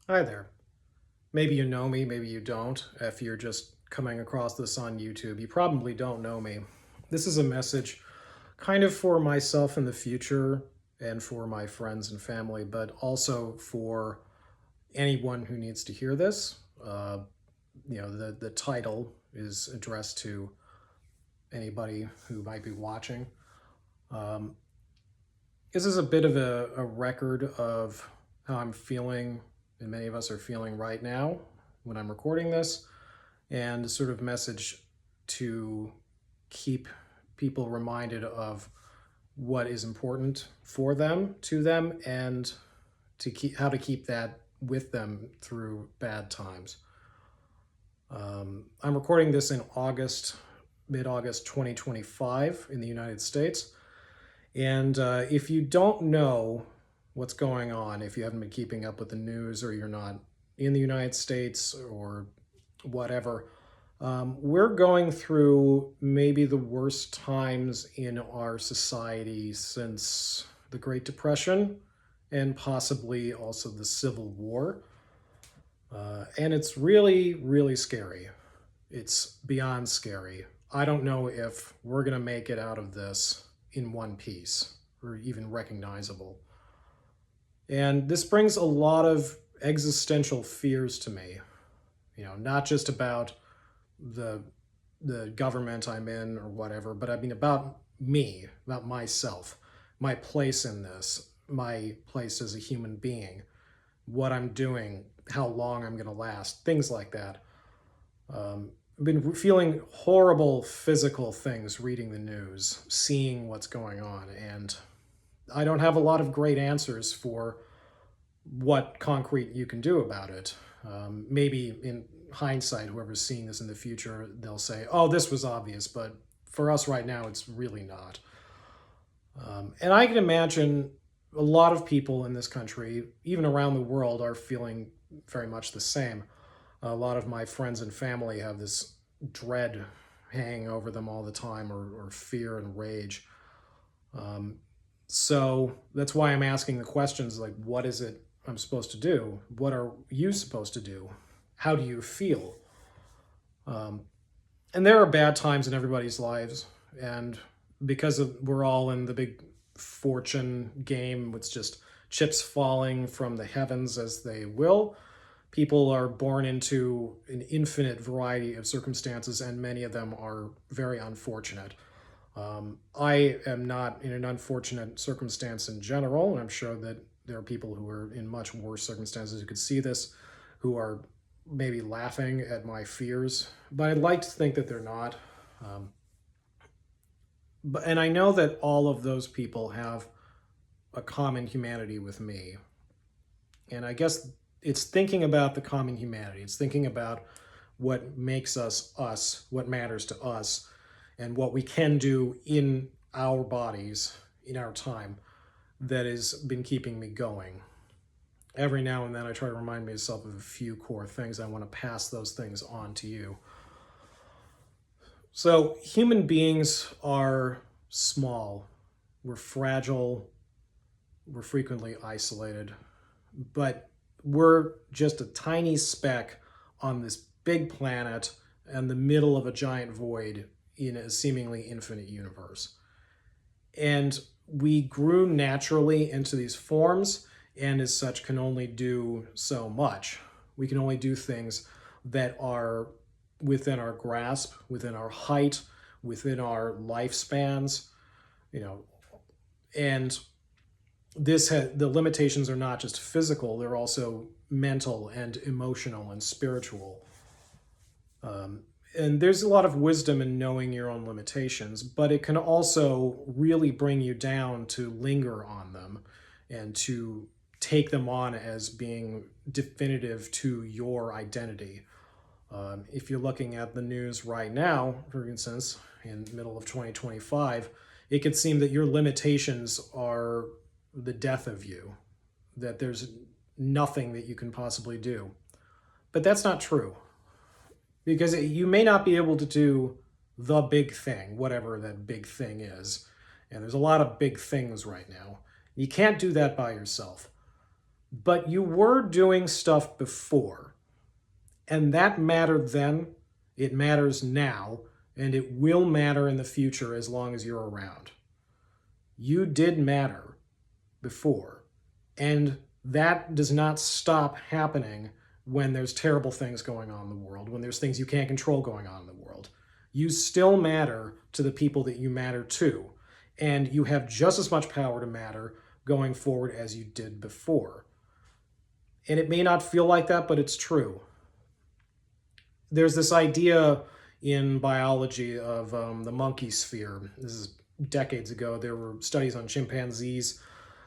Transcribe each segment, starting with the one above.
Hi there. Maybe you know me, maybe you don't. If you're just coming across this on YouTube, you probably don't know me. This is a message kind of for myself in the future and for my friends and family, but also for anyone who needs to hear this. The title is addressed to anybody who might be watching. Um, this is a bit of a record of how I'm feeling, and many of us are feeling right now when I'm recording this, and a sort of message to keep people reminded of what is important for them, to them, and to keep how to keep that with them through bad times. I'm recording this in August, mid-August 2025 in the United States. And if you don't know what's going on, if you haven't been keeping up with the news or you're not in the United States or whatever, we're going through maybe the worst times in our society since the Great Depression and possibly also the Civil War. And it's really, really scary. It's beyond scary. I don't know if we're going to make it out of this in one piece or even recognizable. And this brings a lot of existential fears to me, not just about the the government I'm in or whatever, but I mean about me, about myself, my place in this, my place as a human being, what I'm doing, how long I'm going to last, things like that. I've been feeling horrible physical things reading the news, seeing what's going on, and I don't have a lot of great answers for what concrete you can do about it. Maybe in hindsight, whoever's seeing this in the future, they'll say, oh, this was obvious, but for us right now, it's really not. And I can imagine a lot of people in this country, even around the world, are feeling very much the same. A lot of my friends and family have this dread hanging over them all the time, or fear and rage. Um, so that's why I'm asking the questions like, what is it I'm supposed to do? What are you supposed to do? How do you feel? Um, and there are bad times in everybody's lives. And we're all in the big fortune game with just chips falling from the heavens as they will, people are born into an infinite variety of circumstances, and many of them are very unfortunate. I am not in an unfortunate circumstance in general, and I'm sure that there are people who are in much worse circumstances who could see this, who are maybe laughing at my fears, but I'd like to think that they're not. Um, and I know that all of those people have a common humanity with me, and I guess it's thinking about the common humanity. It's thinking about what makes us us, what matters to us, and what we can do in our bodies, in our time, that has been keeping me going. Every now and then I try to remind myself of a few core things. I want to pass those things on to you. So, human beings are small, we're fragile, we're frequently isolated, but we're just a tiny speck on this big planet in the middle of a giant void in a seemingly infinite universe. And we grew naturally into these forms, and as such can only do so much. We can only do things that are within our grasp, within our height, within our lifespans, you know, and the limitations are not just physical, they're also mental and emotional and spiritual. And there's a lot of wisdom in knowing your own limitations, but it can also really bring you down to linger on them and to take them on as being definitive to your identity. If you're looking at the news right now, for instance, in the middle of 2025, it could seem that your limitations are the death of you, that there's nothing that you can possibly do. But that's not true, because you may not be able to do the big thing, whatever that big thing is. And there's a lot of big things right now. You can't do that by yourself. but you were doing stuff before, and that mattered then, it matters now, and it will matter in the future as long as you're around. You did matter before, and that does not stop happening when there's terrible things going on in the world, when there's things you can't control going on in the world. You still matter to the people that you matter to, and you have just as much power to matter going forward as you did before. And it may not feel like that, but it's true. There's this idea in biology of the monkey sphere. This is decades ago. There were studies on chimpanzees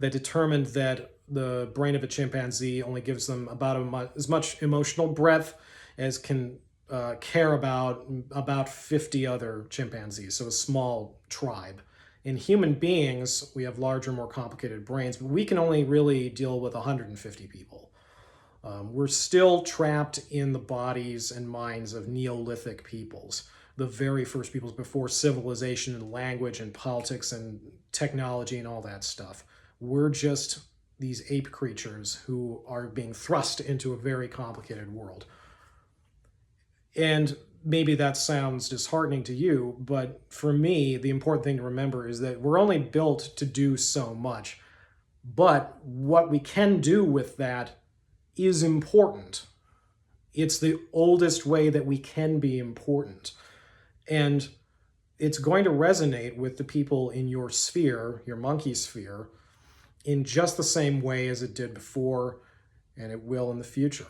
that determined that the brain of a chimpanzee only gives them about as much emotional breadth as can care about 50 other chimpanzees, so a small tribe. In human beings, we have larger, more complicated brains, but we can only really deal with 150 people. We're still trapped in the bodies and minds of Neolithic peoples, the very first peoples before civilization and language and politics and technology and all that stuff. We're just these ape creatures who are being thrust into a very complicated world. And maybe that sounds disheartening to you, but for me, the important thing to remember is that we're only built to do so much. But what we can do with that is important. It's the oldest way that we can be important. And it's going to resonate with the people in your sphere, your monkey sphere, in just the same way as it did before, and it will in the future.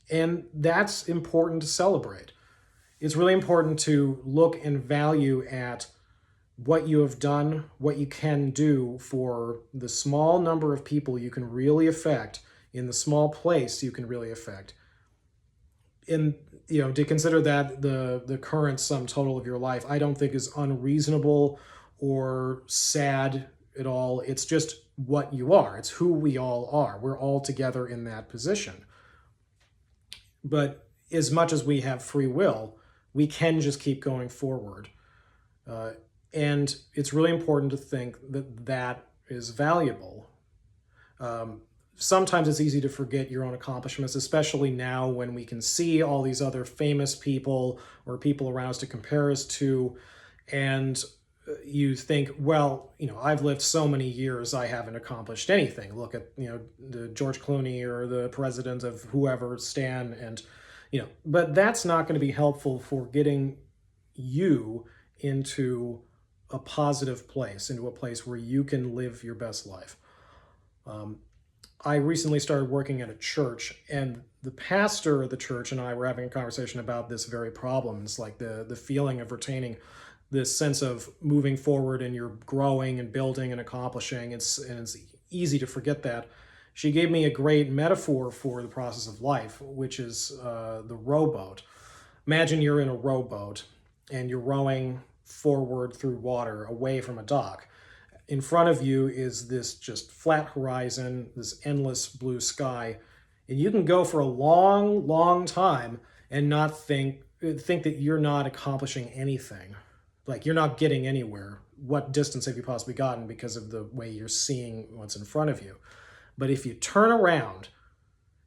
And that's important to celebrate. It's really important to look and value at what you have done, what you can do for the small number of people you can really affect, in the small place you can really affect. And to consider that the current sum total of your life, I don't think is unreasonable or sad at all. It's just what you are. It's who we all are. We're all together in that position. But as much as we have free will, we can just keep going forward. And it's really important to think that that is valuable. Sometimes it's easy to forget your own accomplishments, especially now when we can see all these other famous people or people around us to compare us to. And you think, well, I've lived so many years, I haven't accomplished anything. Look at, the George Clooney or the president of whoever, Stan, and, but that's not going to be helpful for getting you into a positive place, into a place where you can live your best life. I recently started working at a church, and the pastor of the church and I were having a conversation about this very problem. It's like the feeling of retaining this sense of moving forward, and you're growing and building and accomplishing. It's easy to forget that. She gave me a great metaphor for the process of life, which is the rowboat. Imagine you're in a rowboat and you're rowing forward through water away from a dock. In front of you is this just flat horizon, this endless blue sky, and you can go for a long, long time and not think that you're not accomplishing anything. Like you're not getting anywhere. What distance have you possibly gotten because of the way you're seeing what's in front of you? But if you turn around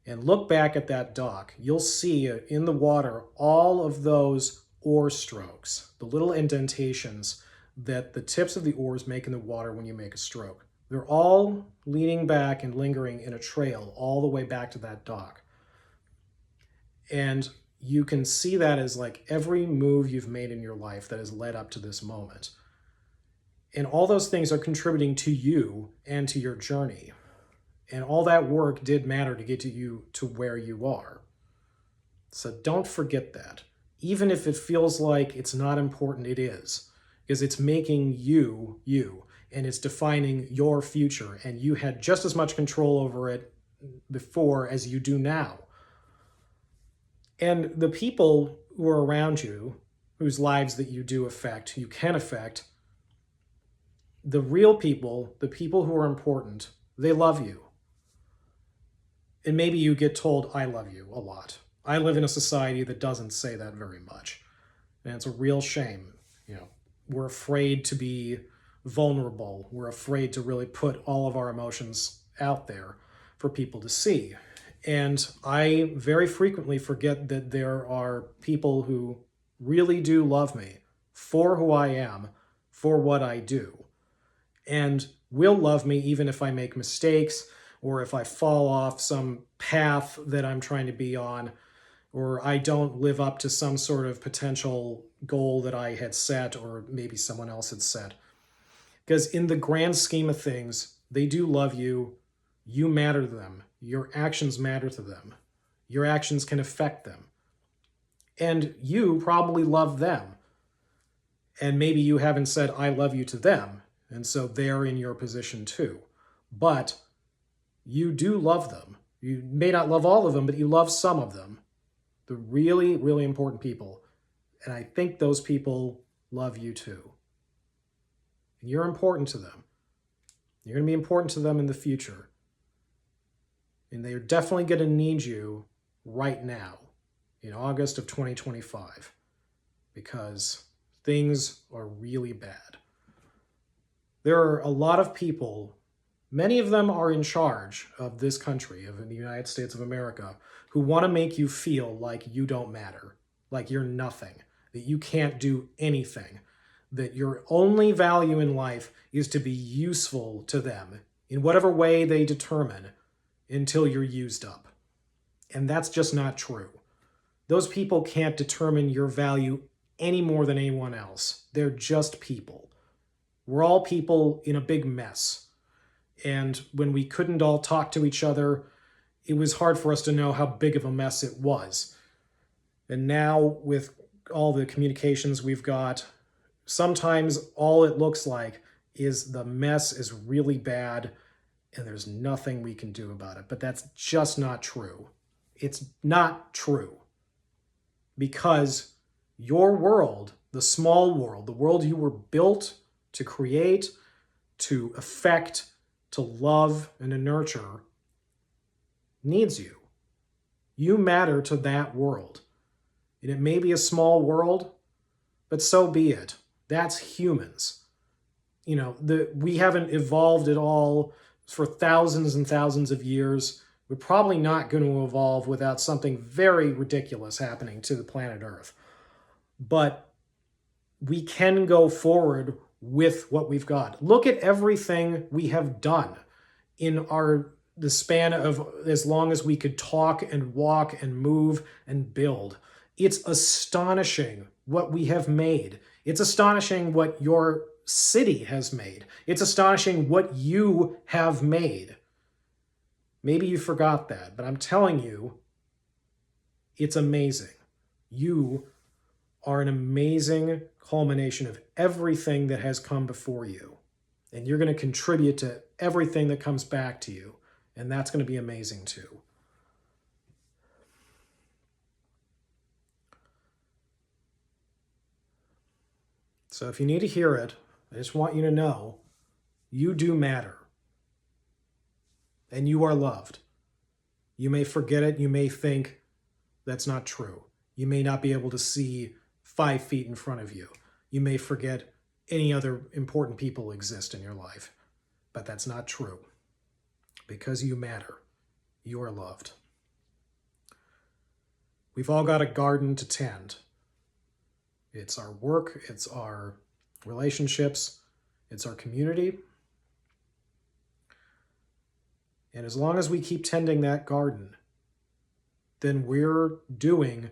and look back at that dock, you'll see in the water all of those oar strokes, the little indentations that the tips of the oars make in the water when you make a stroke. They're all leaning back and lingering in a trail all the way back to that dock. And you can see that as like every move you've made in your life that has led up to this moment. And all those things are contributing to you and to your journey. And all that work did matter to get you to where you are. So don't forget that. Even if it feels like it's not important, it is. Because it's making you, you, and it's defining your future. And you had just as much control over it before as you do now. And the people who are around you, whose lives that you do affect, you can affect, the real people, the people who are important, they love you. And maybe you get told, I love you a lot. I live in a society that doesn't say that very much. And it's a real shame. We're afraid to be vulnerable. We're afraid to really put all of our emotions out there. for people to see. And I very frequently forget that there are people who really do love me for who I am, for what I do, and will love me even if I make mistakes or if I fall off some path that I'm trying to be on, or I don't live up to some sort of potential goal that I had set or maybe someone else had set. Because in the grand scheme of things, they do love you. You matter to them. Your actions matter to them. Your actions can affect them. And you probably love them. And maybe you haven't said, I love you to them. And so they're in your position too. But you do love them. You may not love all of them, but you love some of them. The really, really important people. And I think those people love you too. And you're important to them. You're going to be important to them in the future. And they're definitely going to need you right now in August of 2025 because things are really bad. There are a lot of people, many of them are in charge of this country, of the United States of America, who want to make you feel like you don't matter, like you're nothing, that you can't do anything, that your only value in life is to be useful to them in whatever way they determine until you're used up. And that's just not true. Those people can't determine your value any more than anyone else. They're just people. We're all people in a big mess. And when we couldn't all talk to each other, it was hard for us to know how big of a mess it was. And now with all the communications we've got, sometimes all it looks like is the mess is really bad and there's nothing we can do about it. But that's just not true. It's not true. Because your world, the small world, the world you were built to create, to affect, to love, and to nurture, needs you. You matter to that world. And it may be a small world, but so be it. That's humans. We haven't evolved at all for thousands and thousands of years. We're probably not going to evolve without something very ridiculous happening to the planet Earth. But we can go forward with what we've got. Look at everything we have done in the span of as long as we could talk and walk and move and build. It's astonishing what we have made. It's astonishing what your city has made. It's astonishing what you have made. Maybe you forgot that, but I'm telling you, it's amazing. You are an amazing culmination of everything that has come before you. And you're going to contribute to everything that comes back to you. And that's going to be amazing too. So if you need to hear it, I just want you to know, you do matter. And you are loved. You may forget it. You may think that's not true. You may not be able to see 5 feet in front of you. You may forget any other important people exist in your life. But that's not true. Because you matter. You are loved. We've all got a garden to tend. It's our work. It's our relationships. It's our community. And as long as we keep tending that garden, then we're doing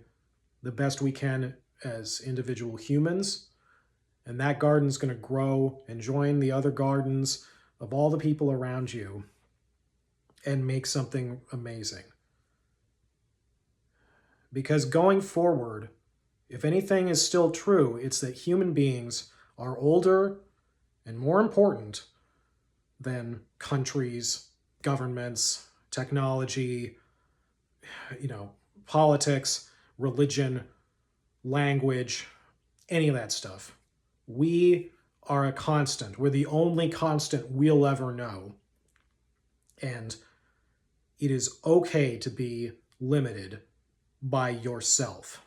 the best we can as individual humans. And that garden's going to grow and join the other gardens of all the people around you and make something amazing. Because going forward, if anything is still true, it's that human beings are older and more important than countries, governments, technology, politics, religion, language, any of that stuff. We are a constant. We're the only constant we'll ever know. And it is okay to be limited by yourself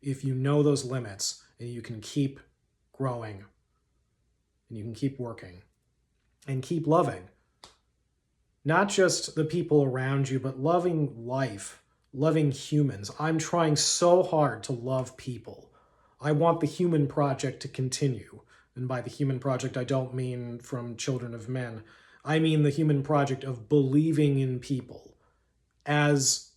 if you know those limits and you can keep growing and you can keep working and keep loving. not just the people around you, but loving life, loving humans. I'm trying so hard to love people. I want the human project to continue. And by the human project, I don't mean from Children of Men. I mean the human project of believing in people as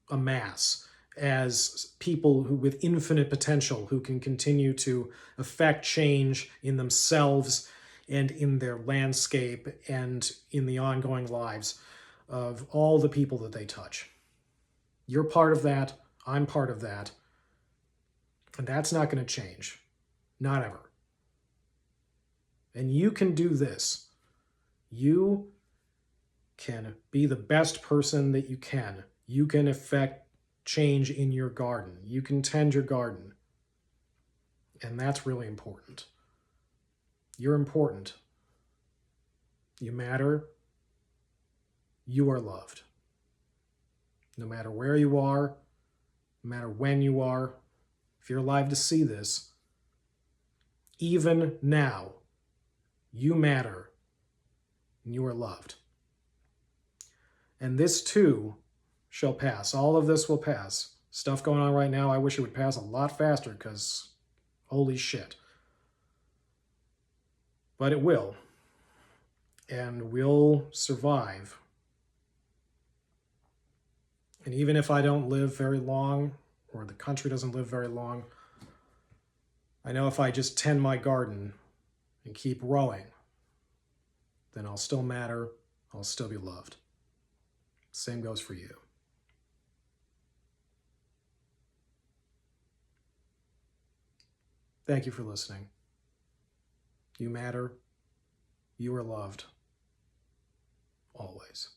a mass, as people who with infinite potential who can continue to affect change in themselves and in their landscape and in the ongoing lives of all the people that they touch. You're part of that. I'm part of that. And that's not going to change. Not ever. And you can do this. You can be the best person that you can. You can affect change in your garden. You can tend your garden. And that's really important. You're important. You matter. You are loved. No matter where you are, no matter when you are, if you're alive to see this, even now, you matter and you are loved. And this too shall pass. All of this will pass. Stuff going on right now, I wish it would pass a lot faster because holy shit. But it will. And we'll survive. And even if I don't live very long, or the country doesn't live very long, I know if I just tend my garden and keep rowing, then I'll still matter, I'll still be loved. Same goes for you. Thank you for listening. You matter. You are loved. Always.